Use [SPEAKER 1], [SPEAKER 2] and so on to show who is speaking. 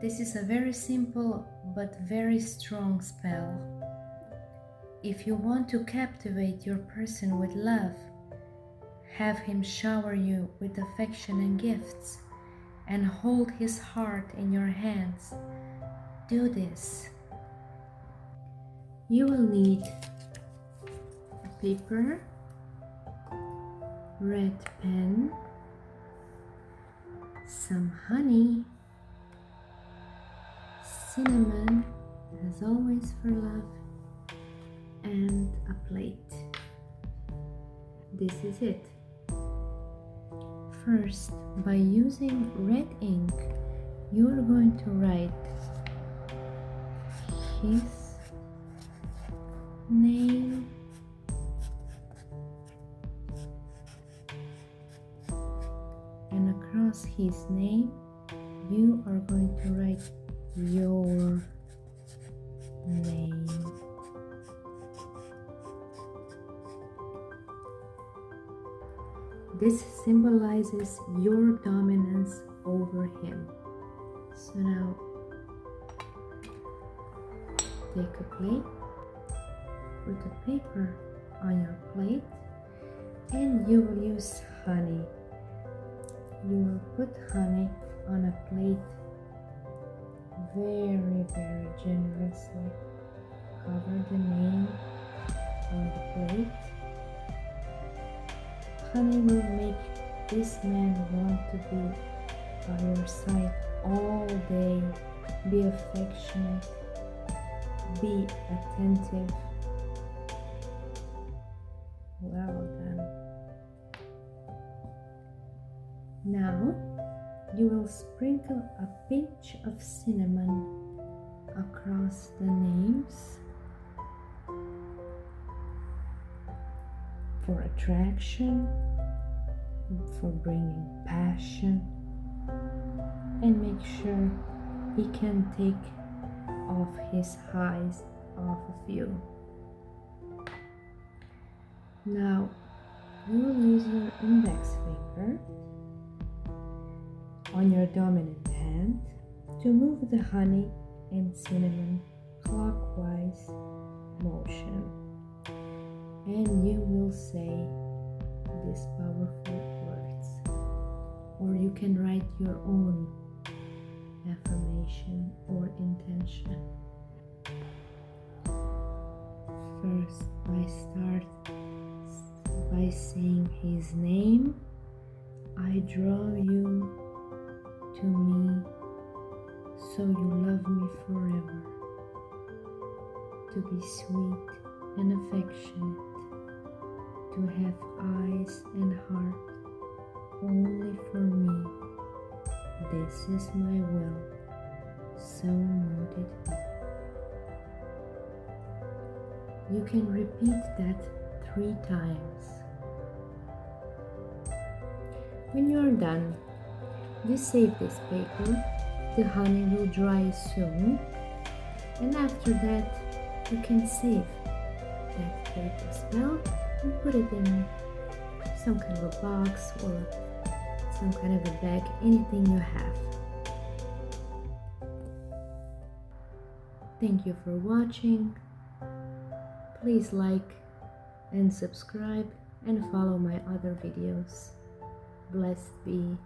[SPEAKER 1] This is a very simple but very strong spell. If you want to captivate your person with love, have him shower you with affection and gifts, and hold his heart in your hands. Do this. You will need paper, red pen, some honey, cinnamon, as always for love, and a plate. This is it. First, by using red ink, you are going to write his name, and across his name you are going to write your name. This symbolizes your dominance over him. So now take a plate, put a paper on your plate, and you will use honey. You will put honey on a plate very, very generously. Cover the name on the plate. Honey will make this man want to be by your side all day. Be affectionate. Be attentive. Well done. Now you will sprinkle a pinch of cinnamon across the names for attraction, for bringing passion, and make sure he can take off his eyes off of you. Now you will use your index finger on your dominant hand to move the honey and cinnamon clockwise motion, and you will say these powerful words, or you can write your own affirmation or intention. First, start by saying his name. I draw you to me, so you love me forever. To be sweet and affectionate, to have eyes and heart only for me. This is my will, so mote it be. You can repeat that 3 times. When you are done, you save this paper. The honey will dry soon, and after that you can save that paper spell and put it in some kind of a box or some kind of a bag, anything you have. Thank you for watching. Please like and subscribe and follow my other videos. Blessed be.